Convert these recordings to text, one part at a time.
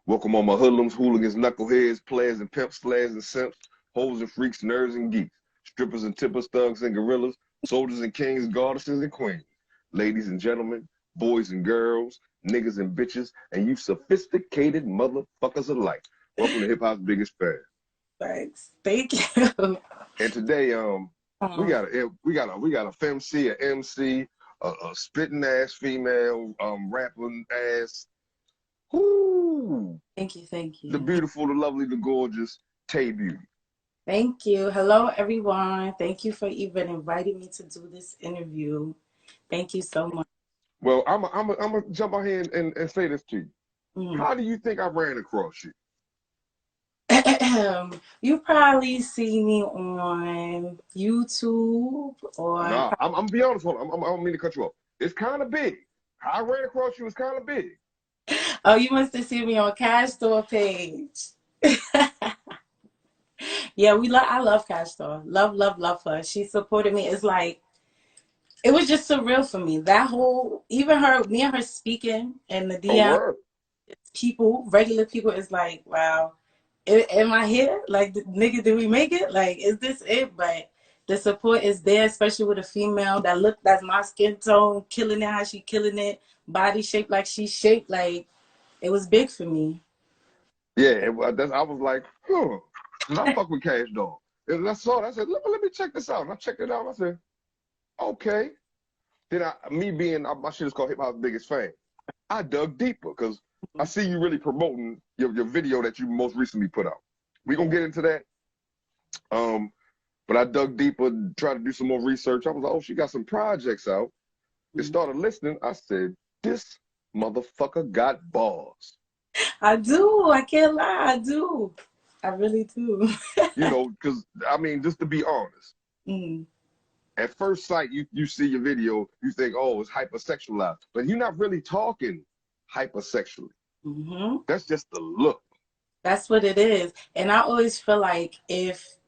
Welcome all my hoodlums, hooligans, knuckleheads, players and pimps, slaves and simps, hoes and freaks, nerds and geeks, strippers and tippers, thugs and gorillas, soldiers and kings, goddesses and queens, ladies and gentlemen, boys and girls, niggas and bitches, and you sophisticated motherfuckers alike. Welcome to hip hop's biggest fan. Thanks. Thank you. And today, we got a femc, a MC, a spitting ass female, rapping ass. Whoo! Thank you. Thank The you. beautiful, the lovely, the gorgeous Tayy Beauty. Thank you. Hello, everyone. Thank you for even inviting me to do this interview. Thank you so much. Well, I'm gonna jump out here and say this to you. Mm. How do you think I ran across you? You probably see me on YouTube or. Nah, I'm gonna be honest with you. I don't mean to cut you off. It's kind of big. How I ran across you is kind of big. Oh, you must have seen me on Kash Store page. Yeah, I love Kash Store. Love her. She supported me. It's like it was just surreal for me. That whole even me and her speaking and the Oh, DM word. people, regular people, is like, wow. Am I here? Like, nigga, did we make it? Like, is this it? But the support is there, especially with a female that's my skin tone, killing it how she killing it, body shaped like she shaped. Like, it was big for me. Yeah, I was like, huh. And I fuck with Cash Dog. And I saw it. I said, let me check this out. And I checked it out. I said, okay. Then my shit is called Hip Hop's Biggest Fan. I dug deeper because I see you really promoting your video that you most recently put out. We're gonna get into that. But I dug deeper, tried to do some more research. I was like, oh, she got some projects out. And started listening. I said, this motherfucker got balls. I do. I can't lie. I do. I really do. You know, because, I mean, just to be honest, Mm. at first sight, you see your video, you think, oh, it's hypersexualized. But you're not really talking hypersexually. Mm-hmm. That's just the look. That's what it is. And I always feel like if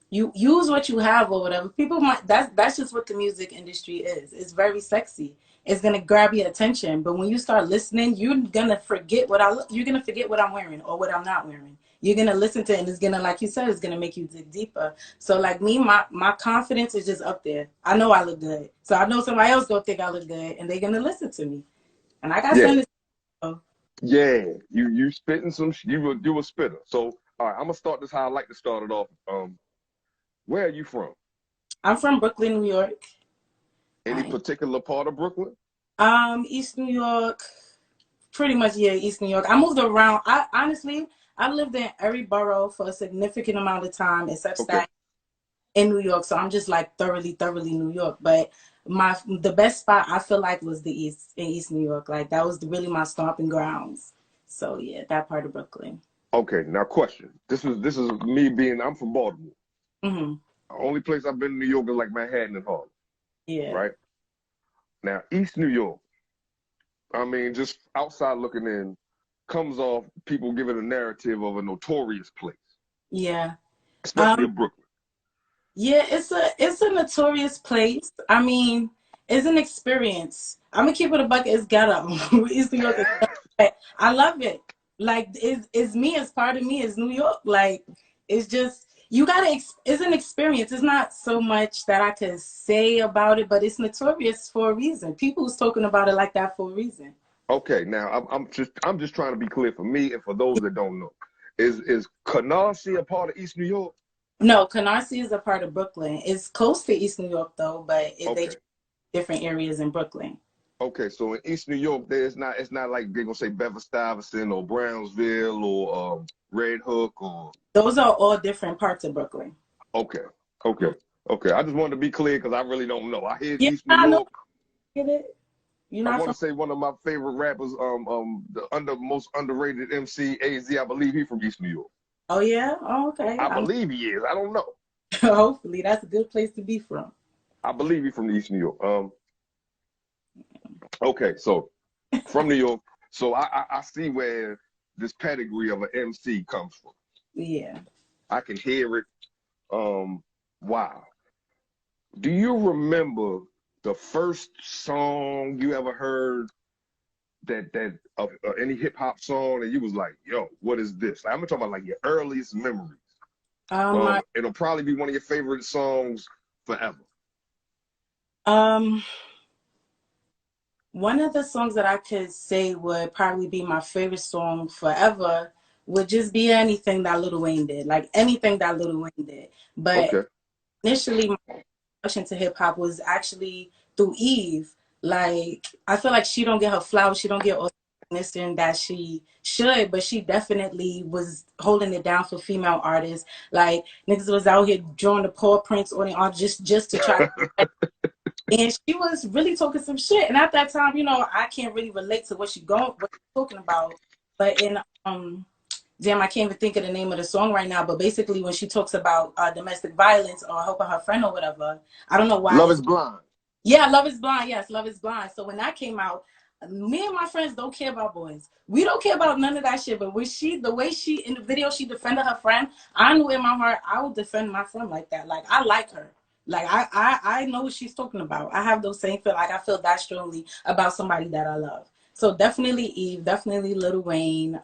you use what you have or whatever, people might, that's just what the music industry is. It's very sexy. It's gonna grab your attention. But when you start listening, you're gonna forget you're gonna forget what I'm wearing or what I'm not wearing. You're gonna listen to it and it's gonna, like you said, it's gonna make you dig deeper. So like me, my confidence is just up there. I know I look good. So I know somebody else gonna think I look good and they're gonna listen to me. And I got Yeah. something to say. Yeah, you spitting you a spitter. So all right, I'm gonna start this how I like to start it off. Where are you from? I'm from Brooklyn, New York. Any particular part of Brooklyn? East New York. Pretty much, yeah, East New York. I moved around. I lived in every borough for a significant amount of time, except Staten in New York. So I'm just like thoroughly New York. But the best spot I feel like was the East New York. Like that was really my stomping grounds. So yeah, that part of Brooklyn. Okay, now question. This is me being. I'm from Baltimore. Mm-hmm. The only place I've been in New York is like Manhattan and Harlem. Yeah. Right. Now East New York. I mean, just outside looking in, comes off people giving a narrative of a notorious place. Yeah. Especially in Brooklyn. Yeah, it's a notorious place. I mean, it's an experience. I'm gonna keep it a bucket. It's ghetto. East New York is ghetto. I love it. Like it's me. It's part of me. It's New York. Like it's just it's an experience. It's not so much that I can say about it, but it's notorious for a reason. People's talking about it like that for a reason. Okay, now I'm just trying to be clear for me and for those that don't know. Is Canarsie a part of East New York? No, Canarsie is a part of Brooklyn. It's close to East New York though, but they different areas in Brooklyn. Okay, so in East New York, it's not like they're gonna say Bedford-Stuyvesant or Brownsville or Red Hook or. Those are all different parts of Brooklyn. Okay. I just wanted to be clear because I really don't know. I hear East New I know. York. Get it? I want to say one of my favorite rappers, the most underrated MC, AZ. I believe he's from East New York. Oh yeah. Oh, okay. I believe he is. I don't know. Hopefully, that's a good place to be from. I believe he's from East New York. Okay, so from New York, so I see where this pedigree of an MC comes from. Yeah. I can hear it. Wow. Do you remember the first song you ever heard any hip hop song and you was like, yo, what is this? Like, I'm talking about like your earliest memories. My It'll probably be one of your favorite songs forever. um one of the songs that I could say would probably be my favorite song forever would just be anything that Lil Wayne did, like anything that Lil Wayne did. But Okay. initially, my introduction to hip hop was actually through Eve. Like I feel like she don't get her flowers, she don't get all the recognition that she should, but she definitely was holding it down for female artists. Like niggas was out here drawing the paw prints on the art just to try to. And she was really talking some shit. And at that time, you know, I can't really relate to what she's talking about. But in damn, I can't even think of the name of the song right now. But basically, when she talks about domestic violence or helping her friend or whatever, I don't know why. Love is Blind. Yeah, Love is Blind. Yes, Love is Blind. So when that came out, me and my friends don't care about boys. We don't care about none of that shit. But when the way she in the video, she defended her friend. I knew in my heart I would defend my friend like that. Like I like her. Like I know what she's talking about. I have those same feel. Like I feel that strongly about somebody that I love. So definitely Eve. Definitely Lil Wayne.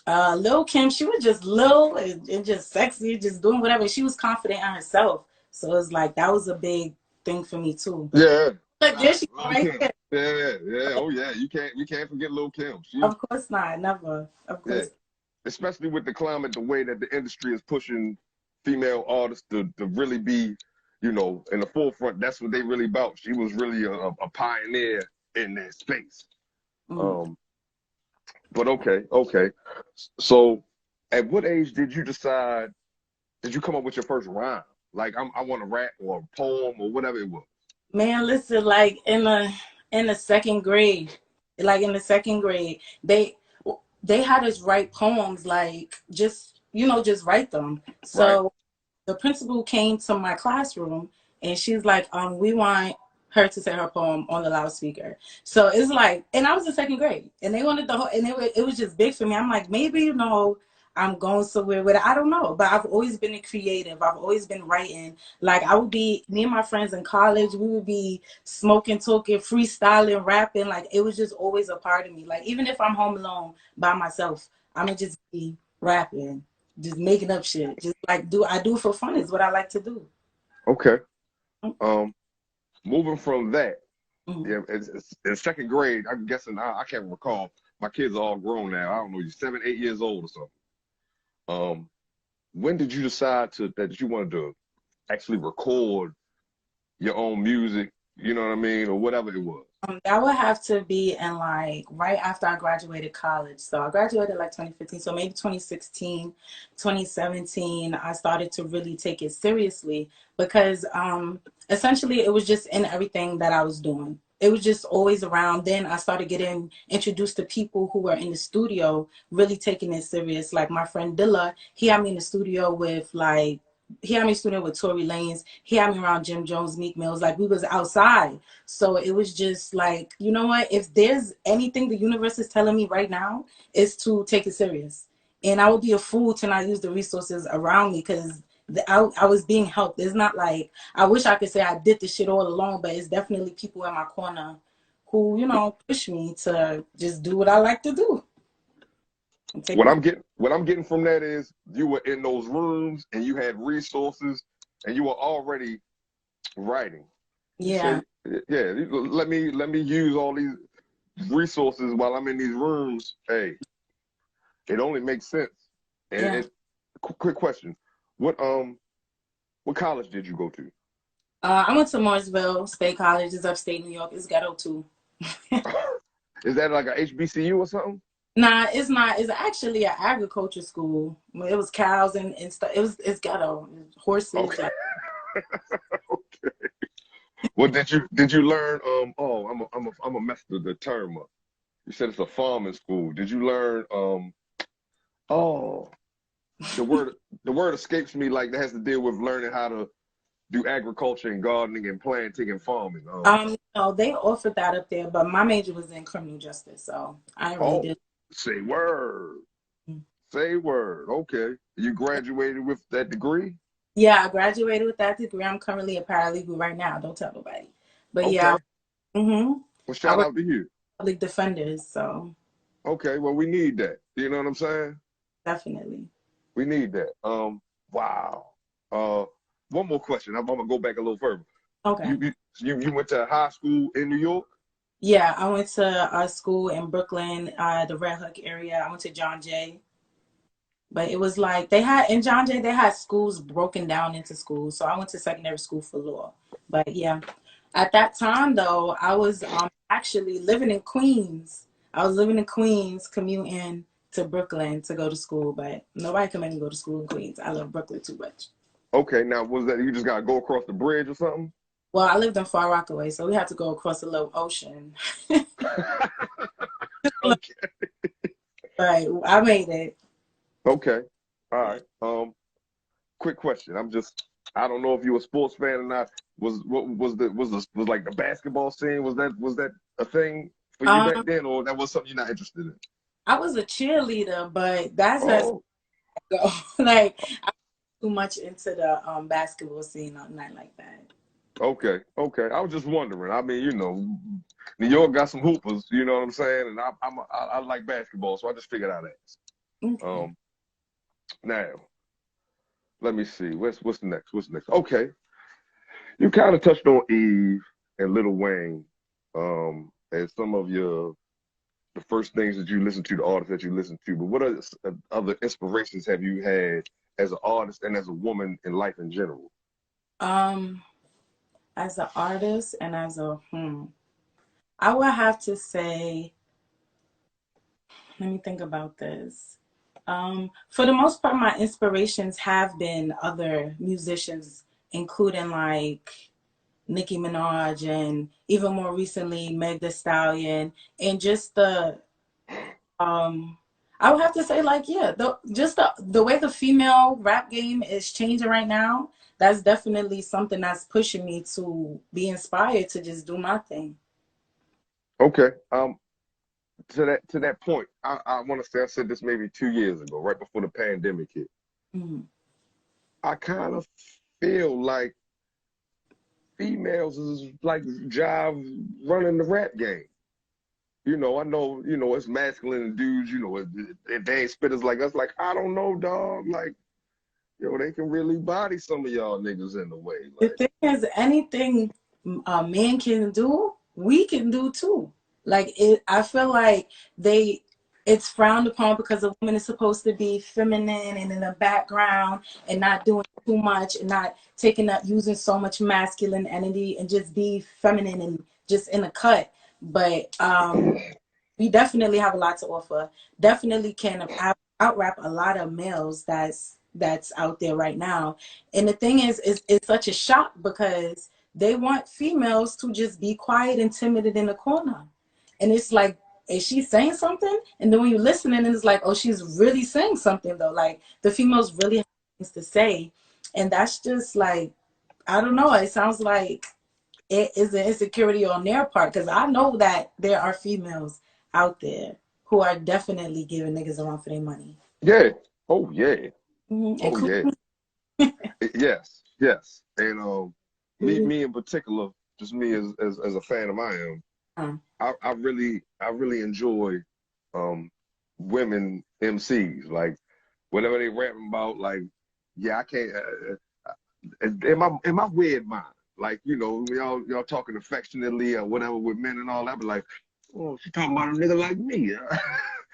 Lil Kim. She was just Lil and just sexy, just doing whatever. She was confident in herself. So it's like that was a big thing for me too. Yeah. But there she Lil right Kim. there. Yeah. Oh yeah. You can't forget Lil Kim. Of course not. Never. Of Yeah. course. Especially with the climate, the way that the industry is pushing female artists to really be, you know, in the forefront. That's what they really about. She was really a pioneer in that space. Mm. But okay. So, at what age did you decide? Did you come up with your first rhyme? Like, I want to rap or a poem or whatever it was. Man, listen, like in the second grade, like in the second grade, they had us write poems, like just just write them. Right. So the principal came to my classroom and she's like, we want her to say her poem on the loudspeaker. So it's like, and I was in second grade, and they wanted the whole, and it was just big for me. I'm like, maybe I'm going somewhere with it. I don't know, but I've always been a creative. I've always been writing. Like I would be, me and my friends in college, we would be smoking, talking, freestyling, rapping. Like it was just always a part of me. Like even if I'm home alone by myself, I'm gonna just be rapping, just making up shit. Just like I do it for fun is what I like to do. Okay. Moving from that, Mm-hmm. yeah, it's in second grade. I'm guessing I can't recall. My kids are all grown now. I don't know, you're 7, 8 years old or something. When did you decide that you wanted to actually record your own music? You know what I mean, or whatever it was. That would have to be in like right after I graduated college. So I graduated like 2015. So maybe 2016, 2017, I started to really take it seriously because essentially it was just in everything that I was doing. It was just always around. Then I started getting introduced to people who were in the studio really taking it serious. Like my friend Dilla, he had me in the studio with he had me in the studio with Tory Lanez. He had me around Jim Jones, Meek Mills. Like we was outside. So it was just like, you know what? If there's anything the universe is telling me right now, is to take it serious. And I would be a fool to not use the resources around me because I was being helped. It's not like I wish I could say I did this shit all alone, but it's definitely people in my corner who, push me to just do what I like to do. And take my What I'm getting from that is you were in those rooms and you had resources and you were already writing. You yeah. say, yeah, let me use all these resources while I'm in these rooms. Hey, it only makes sense. And Yeah. quick question. What college did you go to? I went to Mooresville State College. It's upstate New York. It's ghetto too. Is that like a HBCU or something? Nah, it's not. It's actually an agriculture school. It was cows and stuff. It's ghetto. Horses. Okay. Like What did you learn? Oh, I'm a mess the term up. You said it's a farming school. Did you learn? Oh, the word escapes me. Like that has to deal with learning how to do agriculture and gardening and planting and farming. no, they offered that up there, but my major was in criminal justice, so I really Oh, did. say word. Say word. Okay. You graduated with that degree? Yeah, I graduated with that degree. I'm currently a paralegal right now. Don't tell nobody. But yeah, Okay. Well, I shout work. out to you. public defenders. So Okay, well, we need that. You know what I'm saying? definitely. We need that. Wow. Uh, one more question. I'm gonna go back a little further. Okay. You you you went to high school in New York? Yeah, I went to a school in Brooklyn, the Red Hook area. I went to John Jay. But it was like they had in John Jay, they had schools broken down into schools. So I went to secondary school for law. But yeah, at that time though, I was actually living in Queens. I was living in Queens, commuting to Brooklyn to go to school. But nobody can make me go to school in Queens. I love Brooklyn too much. Okay, now was that you just gotta go across the bridge or something? Well, I lived in Far Rockaway, so we had to go across a little ocean. Okay. Right, I made it. Okay. All right. Quick question. I don't know if you're a sports fan or not. Was like the basketball scene, was that a thing for you back Um, then, or that was something you're not interested in? I was a cheerleader, but that's as Oh, go. Like too much into the basketball scene or nothing like that. okay, okay. I was just wondering. I mean, New York got some hoopers, you know what I'm saying? And I like basketball, so I just figured I'd ask. Okay. Um, now let me see. What's next? What's next? Okay, you kind of touched on Eve and Lil Wayne, as some of the first things that you listen to, the artists that you listen to. But what other inspirations have you had as an artist and as a woman in life in general? Um, as an artist and as a I would have to say, let me think about this. For the most part, my inspirations have been other musicians, including like Nicki Minaj and even more recently Meg Thee Stallion, and just um I would have to say like yeah, the way the female rap game is changing right now, that's definitely something that's pushing me to be inspired to just do my thing. Okay. To that point, I want to say I said this maybe 2 years ago, right before the pandemic hit. Mhm. I kind of feel like females is like jive running the rap game. I know, it's masculine and dudes, if they ain't spitters like us, like, I don't know, dog. Like, they can really body some of y'all niggas in the way. The Like, thing is, anything a man can do, we can do too. Like I feel like it's frowned upon because a woman is supposed to be feminine and in the background and not doing too much and not taking up using so much masculine energy and just be feminine and just in the cut. But we definitely have a lot to offer. Definitely can out rap a lot of males that's out there right now. And the thing is, it's such a shock because they want females to just be quiet and timid in the corner. And it's like, is she saying something? And then when you're listening, and it's like, oh, she's really saying something though. Like the females really have things to say. And that's just like, I don't know. It sounds like it is an insecurity on their part because I know that there are females out there who are definitely giving niggas a run for their money. yeah. Oh, yeah. Oh, yeah. Including Yes. Yes. And me. me in particular, just me as a fan of my own, I really enjoy women MCs. Like, whatever they rapping about, like, yeah, I can't. In my weird mind, like, y'all talking affectionately or whatever with men and all that, but like, oh, she talking about a nigga like me.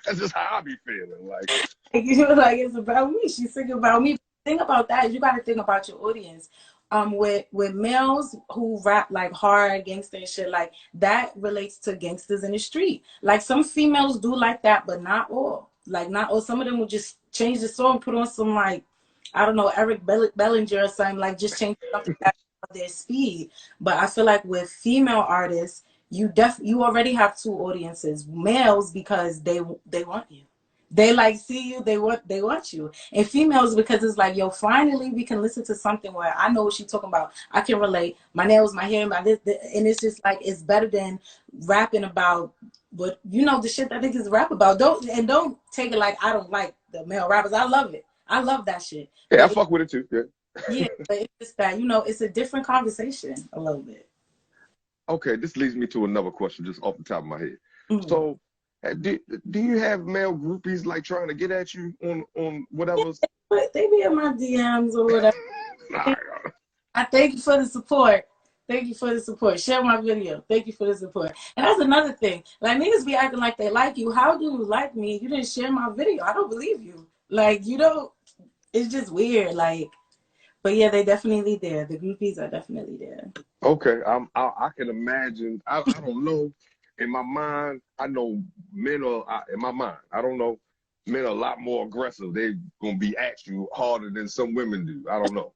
That's just how I be feeling. Like, You're like, it's about me. She's singing about me. Think about that. You got to think about your audience. With males who rap like hard gangster and shit, like that relates to gangsters in the street. Like some females do like that, but not all. Like not all. Some of them will just change the song, put on some like, I don't know, Eric Bellinger or something. Like just change something that's their speed. But I feel like with female artists, you already have two audiences: males because they want you. They like see you, they want you. And females because it's like, yo, finally we can listen to something where I know what she's talking about. I can relate. My nails, my hair, my this, and it's just like it's better than rapping about what the shit that niggas rap about. Don't take it like I don't like the male rappers. I love it. I love that shit. yeah, I But fuck with it too. Yeah. yeah, but it's just that it's a different conversation a little bit. Okay, this leads me to another question, just off the top of my head. Mhm. So, do you have male groupies like trying to get at you on whatever? But they be in my DMs or whatever. Nah, I thank you for the support. Thank you for the support. Share my video. Thank you for the support. And that's another thing. Like niggas be acting like they like you. How do you like me? You didn't share my video. I don't believe you. Like you don't. It's just weird. Like, but yeah, they definitely there. The groupies are definitely there. okay, I can imagine. I don't know. In my mind, I know men are in my mind. I don't know. Men are a lot more aggressive. They gonna be at you harder than some women do. I don't know.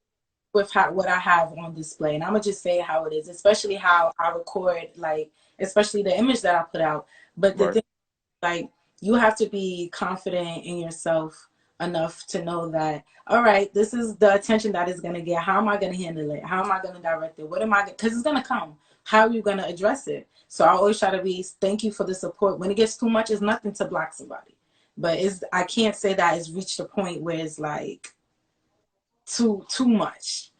With what I have on display, and I'm gonna just say how it is, especially how I record, like especially the image that I put out. But the Right. thing, like, you have to be confident in yourself enough to know that, all right, this is the attention that it's gonna get. How am I gonna handle it? How am I gonna direct it? What am I? Because it's gonna come. How are you gonna address it? So I always try to be. Thank you for the support. When it gets too much, it's nothing to block somebody. But it's I can't say that it's reached a point where it's like too much.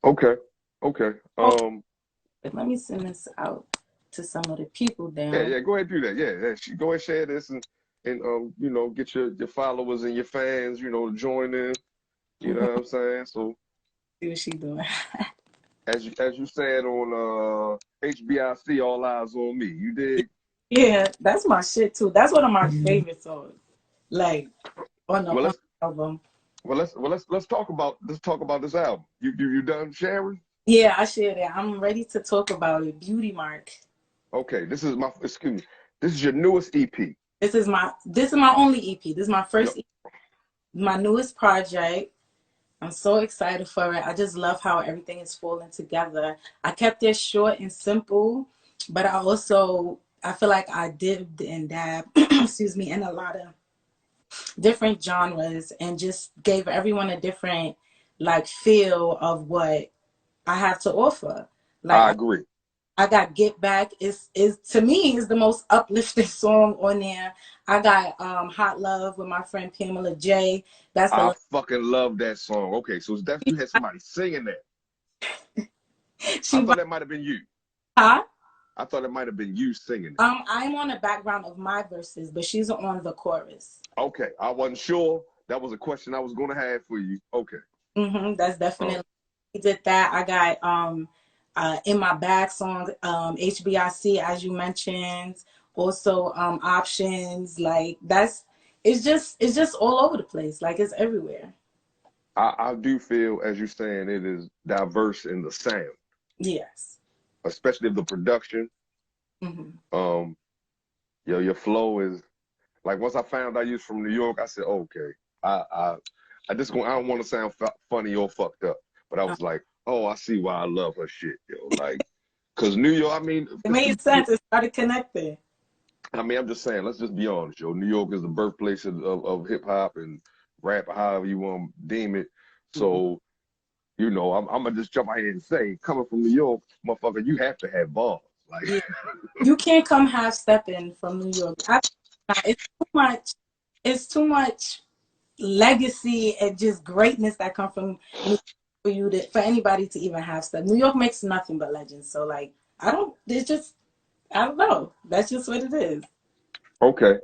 Okay. Okay. Let me send this out to some of the people Yeah, down. yeah. Go ahead and do that. Yeah, yeah. Go ahead, share this and you know, get your followers and your fans, you know, to join in. You know Mhm. what I'm saying? So See what she doing. as you said on HBIC, all eyes on me. You dig? Yeah, that's my shit too. That's one of my favorite songs. Like Well, on the album. let's talk about this album. You done sharing? Yeah, I shared it. I'm ready to talk about it. Beautymark. Okay, this is my excuse me. This is your newest EP. This is my only EP. This is my first Yep. my newest project. I'm so excited for it. I just love how everything is falling together. I kept it short and simple, but I feel like I dipped and dabbed, excuse me, in a lot of different genres and just gave everyone a different like feel of what I have to offer. Like I agree. I got Get Back is to me is the most uplifting song on there. I got Hot Love with my friend Pamela J. That's I the fucking love that song. Okay, so that's you had somebody singing that. I she thought that might have been you. huh? I thought it might have been you singing it. I'm on the background of my verses, but she's on the chorus. Okay, I wasn't sure. That was a question I was gonna have for you. Okay. That's Um, definitely we did that. I got in my bag song, HBIC as you mentioned, also options, like it's just all over the place. Like it's everywhere. I do feel, as you're saying, it is diverse in the sound, Yes. especially the production. Hmm. Um, your flow is like once I found out you was from New York, I said, okay, I I I don't want to sound funny or fucked up, but I was like, oh, I see why I love her shit, yo, like, cause New York, I mean, It made sense. It started connecting. I'm just saying, let's just be honest, yo. New York is the birthplace of hip hop and rap, however you want to deem it. Mhm. So, you know, I'm gonna just jump out here and say, coming from New York, motherfucker, you have to have balls. Like, Yeah. You can't come half stepping from New York. It's too much. It's too much legacy and just greatness that come from New York for you to for anybody to even have stuff. New York makes nothing but legends. So like I don't. It's just I don't know. That's just what it is. okay.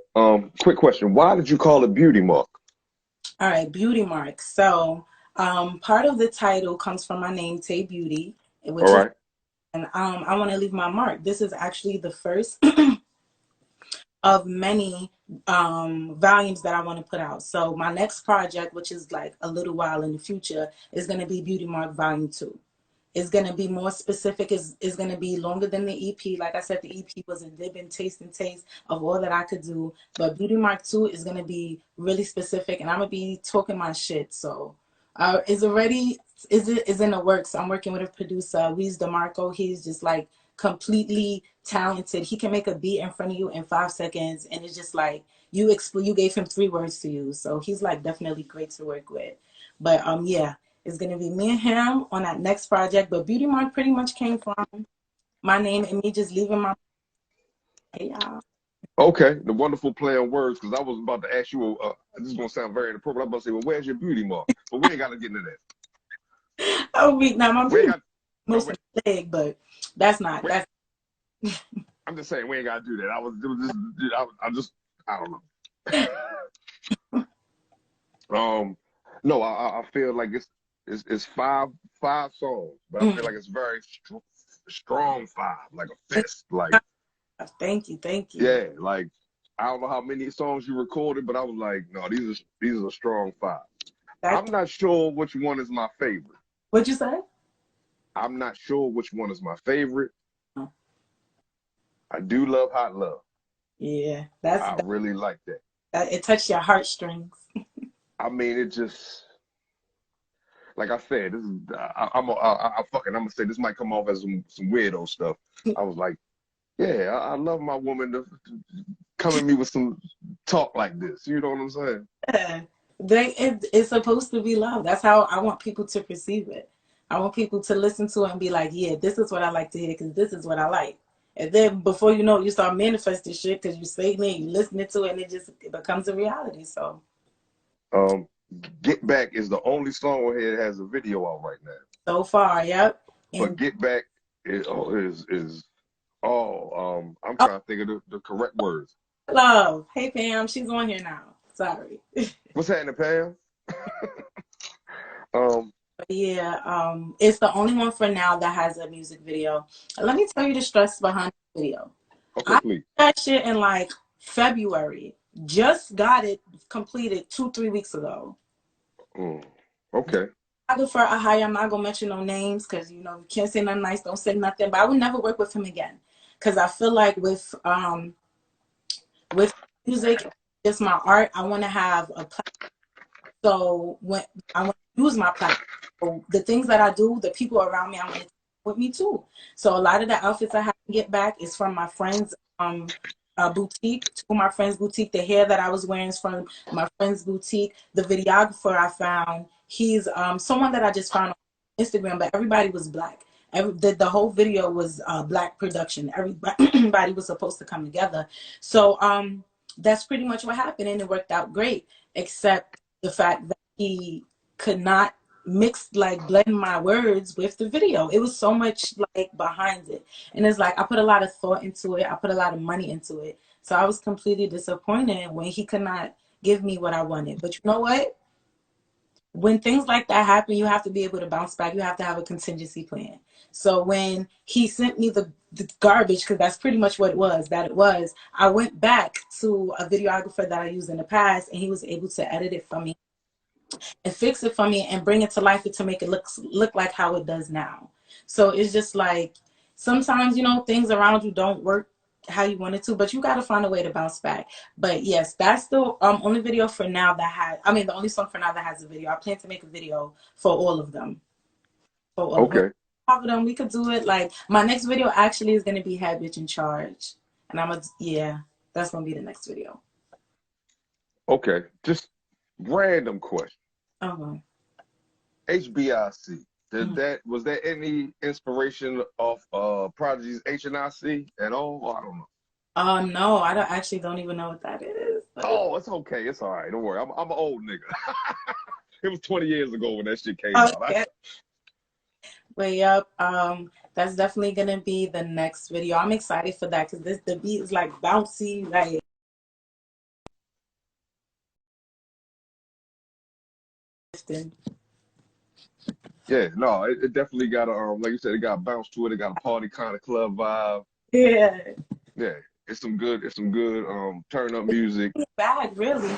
Quick question. Why did you call it Beautymark? All right, Beautymark. So part of the title comes from my name, Tayy Beauty, All which is right. and I want to leave my mark. This is actually the first of many volumes that I want to put out. So my next project, which is like a little while in the future, is going to be Beautymark Volume 2. It's going to be more specific. Is going to be longer than the EP. Like I said, the EP was a dip and taste of all that I could do. But Beautymark 2 is going to be really specific, and I'm going to be talking my shit. So is already is in the works. I'm working with a producer, Weez DeMarco. He's just like completely talented. He can make a beat in front of you in 5 seconds, and it's just like you gave him 3 words to use. So he's like definitely great to work with. But yeah, it's gonna be me and him on that next project. But Beautymark pretty much came from my name and me just leaving my hey y'all. Okay. The wonderful play on words, because I was about to ask you. This is gonna sound very inappropriate. I'm about to say, well, where's your beauty mark? But we ain't got to get into that. Oh wait, now my We ain't beauty got. No, most wait. of the leg, but that's not Wait. that's I'm just saying we ain't gotta do that. I don't know. No, I feel like it's five songs, but I feel like it's very strong five, like a fist. Like, thank you, thank you. yeah, like I don't know how many songs you recorded, but I was like, no, these are strong five. I'm not sure which one is my favorite. What'd you say? I'm not sure which one is my favorite. I do love Hot Love. Yeah, I really like that. It touched your heartstrings. I mean, it just, like I said, this is I'm gonna say this might come off as some weirdo stuff. I was like, yeah, I love my woman to come at me with some talk like this. You know what I'm saying? Yeah. It's supposed to be love. That's how I want people to perceive it. I want people to listen to it and be like, yeah, this is what I like to hear because this is what I like. And then before you know it, you start manifesting shit because you saying it, you listening to it, and it becomes a reality. So, Get Back is the only song on here that has a video out right now. So far, yep. But Get Back I'm trying to think of the correct words. Love. Hey Pam, she's on here now. Sorry. What's happening, Pam? Yeah, it's the only one for now that has a music video. Let me tell you the stress behind the video. Okay, please. I did that shit in like February. Just got it completed 2-3 weeks ago. Okay. For a hire, I'm not gonna mention no names because you can't say nothing nice, don't say nothing. But I would never work with him again because I feel like with music, it's my art. I want to have a platform. So when I want to use my platform, so the things that I do, the people around me, I want to take with me too. So a lot of the outfits I have to get back is from my friends' boutique. To my friend's boutique. The hair that I was wearing is from my friend's boutique. The videographer I found, he's someone that I just found on Instagram, but everybody was black. The whole video was black production. Everybody was supposed to come together. So that's pretty much what happened, and it worked out great, except the fact that he could not blend my words with the video. It was so much like behind it, and it's like I put a lot of thought into it. I put a lot of money into it, so I was completely disappointed when he could not give me what I wanted. But you know what? When things like that happen, you have to be able to bounce back. You have to have a contingency plan. So when he sent me the garbage, because that's pretty much what it was, I went back to a videographer that I used in the past, and he was able to edit it for me and fix it for me and bring it to life to make it look like how it does now. So it's just like sometimes, things around you don't work how you want it to, but you got to find a way to bounce back. But yes, that's the only video for now the only song for now that has a video. I plan to make a video for all of them. Okay. All of them, we could do it. Like my next video actually is going to be Head Bitch in Charge. And that's going to be the next video. Okay. Just random question. HBIC. Was there any inspiration of Prodigy's HNIC at all? Or I don't know. No, I don't even know what that is. Oh, it's okay. It's all right. Don't worry. I'm an old nigga. It was 20 years ago when that shit came out. But yep, that's definitely gonna be the next video. I'm excited for that because the beat is like bouncy, like. Yeah, no, it definitely got a like you said, it got a bounce to it. It got a party kind of club vibe. Yeah. Yeah, it's some good turn up music. Bag, really.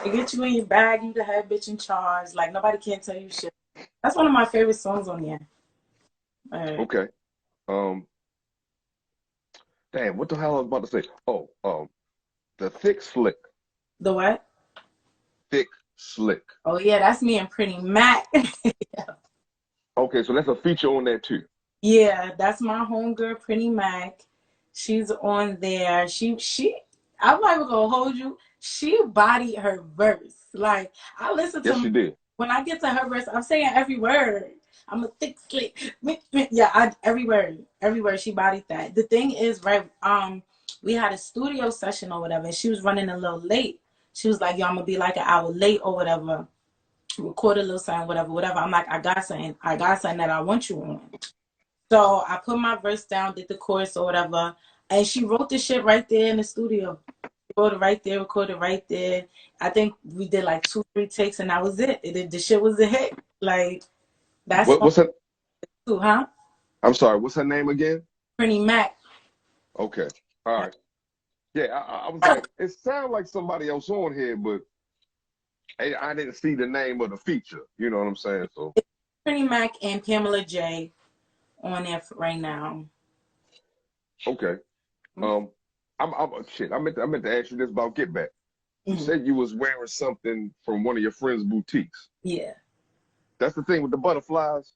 It gets you in your bag. You the head bitch in charge. Like nobody can tell you shit. That's one of my favorite songs on here. Okay. Damn, what the hell I was about to say? Oh, the Thick Slick. The what? Thick Slick. Oh yeah, that's me and Pretty Mac. Okay, so that's a feature on there too. Yeah, that's my homegirl, Pretty Mac. She's on there. I'm not even gonna hold you. She bodied her verse. Like I listen to. Yes, she did. When I get to her verse, I'm saying every word. I'm a thick slick. Yeah, every word. She bodied that. The thing is, right? We had a studio session or whatever, and she was running a little late. She was like, "Yo, I'm gonna be like an hour late or whatever. Record a little something, whatever." I'm like, I got something that I want you on. So I put my verse down, did the chorus or whatever. And she wrote the shit right there in the studio. She wrote it right there, recorded right there. I think we did like 2-3 takes, and that was it. The shit was a hit. Like that's What's her? too, huh? I'm sorry. What's her name again? Pretty Mac. Okay. All right. Yeah, I was like, it sounded like somebody else on here, but I didn't see the name of the feature. You know what I'm saying? So Pretty Mac and Pamela J on there right now. okay. Um, shit. I meant to ask you this about Get Back. You said you was wearing something from one of your friends' boutiques. Yeah. That's the thing with the butterflies.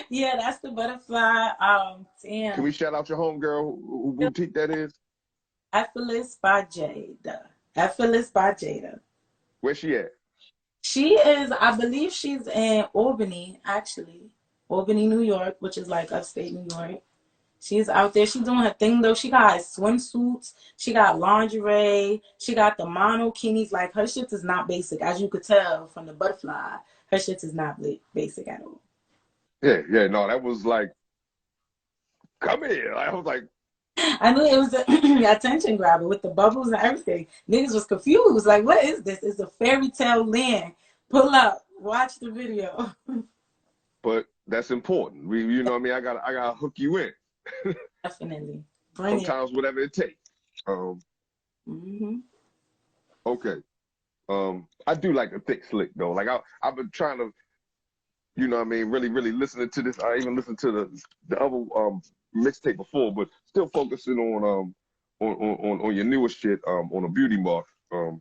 Yeah, that's the butterfly. Damn. Can we shout out your homegirl who boutique that is? Effortless by Jada. Effortless by Jada. Where's she at? She is, I believe she's in Albany, actually. Albany, New York, which is like upstate New York. She's out there. She's doing her thing, though. She got swimsuits. She got lingerie. She got the monokinis. Like, her shit is not basic. As you could tell from the butterfly, her shit is not basic at all. Yeah, no, that was like, come here. I was like, I knew it was an attention grabber with the bubbles and everything. Niggas was confused. Like, what is this? It's a fairy tale land. Pull up. Watch the video. but that's important. You know what I mean? I gotta hook you in. Definitely. Bring Sometimes whatever it takes. Okay. I do like the thick slick though. Like I've been trying to, you know what I mean, really listening to this. I even listened to the other mixtape before, but still focusing on your newest shit on the Beautymark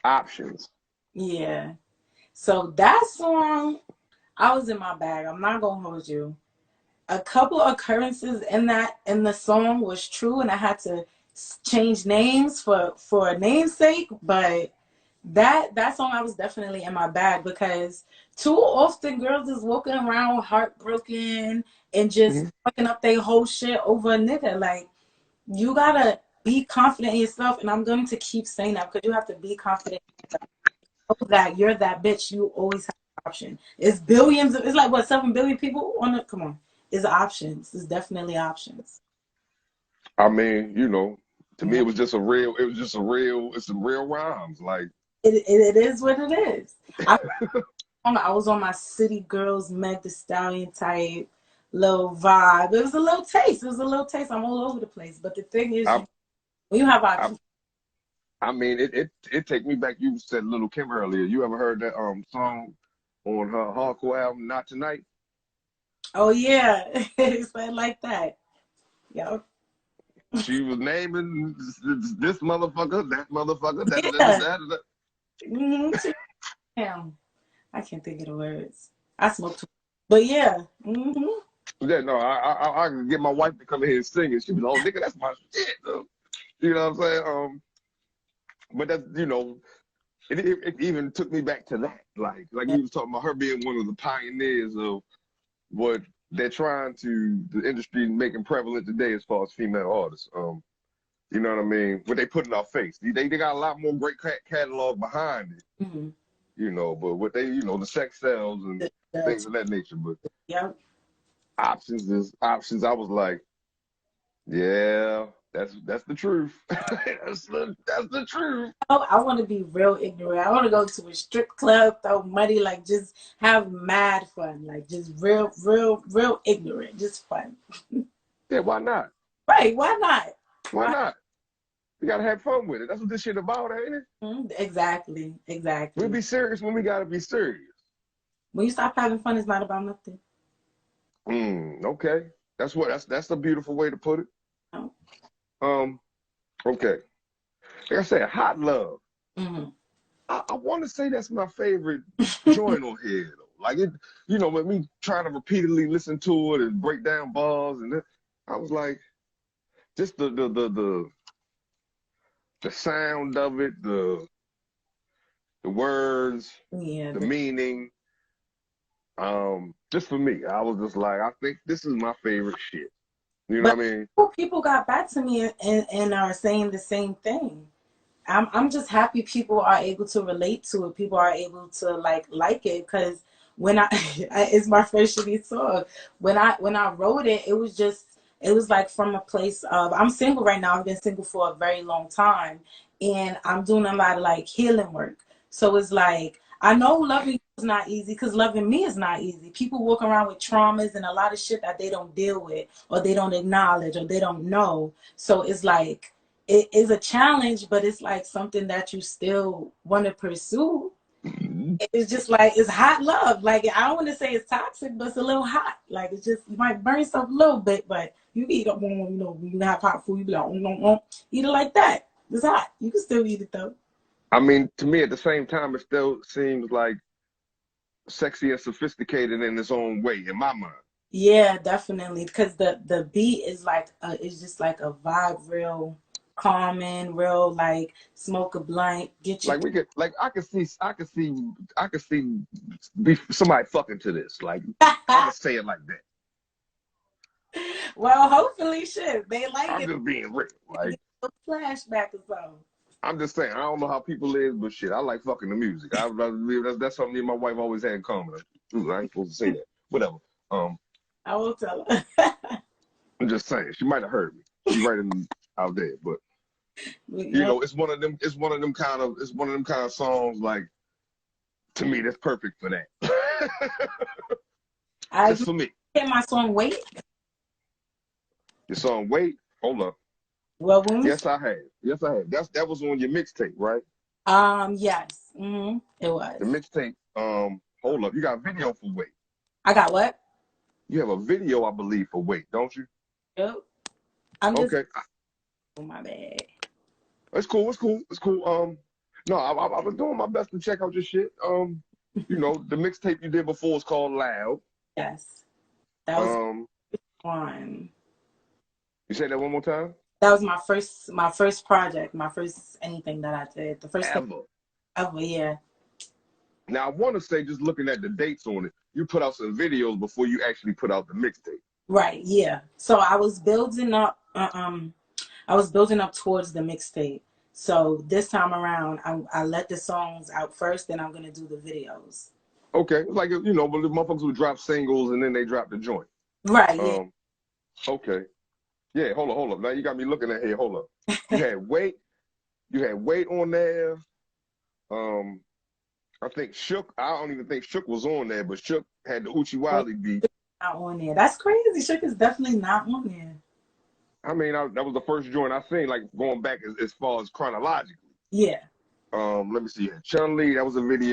options. Yeah. So that song, I was in my bag. I'm not gonna hold you. A couple occurrences in the song was true, and I had to change names for a namesake, but that song, I was definitely in my bag because too often girls is walking around heartbroken and just fucking up their whole shit over a nigga. Like, you gotta be confident in yourself, and I'm going to keep saying that because you have to be confident that you're that bitch. You always have an option. It's billions it's like what, 7 billion people on it. Come on. It's options. It's definitely options. I mean, you know, to me it's some real rhymes. Like it is what it is. I was on my City Girls Meg Thee Stallion type little vibe. It was a little taste. I'm all over the place. But the thing is, when you have options. I mean, it take me back. You said Little Kim earlier. You ever heard that song on her hardcore album, Not Tonight? Oh yeah, it's like that. Yep. She was naming this motherfucker, that motherfucker, that. Damn, I can't think of the words. I smoke too, but yeah. Yeah, no, I can get my wife to come in here and sing it. She was, oh nigga, that's my shit. Though. You know what I'm saying? But that's, you know, it even took me back to that. Like you was talking about her being one of the pioneers of what they're trying to, the industry making prevalent today as far as female artists. You know what I mean? What they put in our face. They got a lot more great catalog behind it. You know, but what they, you know, the sex sells and things of that nature. But options is options. I was like, yeah. That's the truth. that's the truth. Oh, I want to be real ignorant. I want to go to a strip club, throw money, like just have mad fun, like just real ignorant, just fun. Yeah, why not? Right? Why not? Why not? You gotta have fun with it. That's what this shit about, ain't it? Exactly. We'll be serious when we gotta be serious. When you stop having fun, it's not about nothing. Okay. That's a beautiful way to put it. Okay. Like I said, Hot Love. I want to say that's my favorite joint on here. Though. Like it, you know, with me trying to repeatedly listen to it and break down bars, and I was like, just the sound of it, the words, the meaning. Just for me, I was just like, I think this is my favorite shit. You know what I mean? People got back to me and are saying the same thing. I'm just happy people are able to relate to it. People are able to like it when it's my first shitty song. When I wrote it, it was just It was like from a place of, I'm single right now. I've been single for a very long time, and I'm doing a lot of like healing work. So it's like, I know loving you is not easy because loving me is not easy. People walk around with traumas and a lot of shit that they don't deal with or they don't acknowledge or they don't know. So it's like, it is a challenge, but it's like something that you still want to pursue. It's just like, it's hot love. Like, I don't want to say it's toxic, but it's a little hot. Like, it's just, you might burn yourself a little bit, but you eat up, you know, you have hot food, you be like, eat it like that. It's hot. You can still eat it though. I mean, to me, at the same time, it still seems like sexy and sophisticated in its own way, in my mind. Yeah, definitely. Because the beat is like, it's just like a vibe, real calming, real like smoke a blunt, get you. Like we could, like I could see somebody fucking to this. Like I'm gonna say it like that. Well, hopefully, shit, they like I'm it. just being real. Like A flashback or something. I'm just saying, I don't know how people is, but shit, I like fucking the music. That's something me and my wife always had in common. Ooh, I ain't supposed to say that. Whatever. I will tell her. I'm just saying, she might have heard me. She right in out there, but you know, it's one of them. It's one of them kind of songs. Like to me, that's perfect for that. Just for me. Hit my song "Wait." Your song "Wait." Hold up. Well, when yes, I have. Yes, I have. That was on your mixtape, right? Yes. It was. The mixtape. Hold up. You got a video for "Wait." I got what? You have a video, I believe, for "Wait," don't you? Yep. I'm just. Okay. Oh, my bad. It's cool. It's cool. It's cool. No, I was doing my best to check out your shit. You know, the mixtape you did before was called "Loud." Yes. That was one. You say that one more time? That was my first project, my first anything that I did. The first Ever. thing ever, yeah. Now I want to say, just looking at the dates on it, you put out some videos before you actually put out the mixtape. Right, yeah. So I was building up. I was building up towards the mixtape. So this time around, I let the songs out first, then I'm gonna do the videos. Okay, it's like you know, but the motherfuckers would drop singles and then they drop the joint. Right. Yeah. Okay. Yeah. Hold up. Now you got me looking at here. Hold up. You had Wait. You had Wait on there. I think Shook. I don't even think Shook was on there, but Shook had the Uchi Wally beat. Not on there. That's crazy. Shook is definitely not on there. I mean, that was the first joint I seen, like going back as far as chronologically. Yeah. Let me see. Chun Li, that was a video.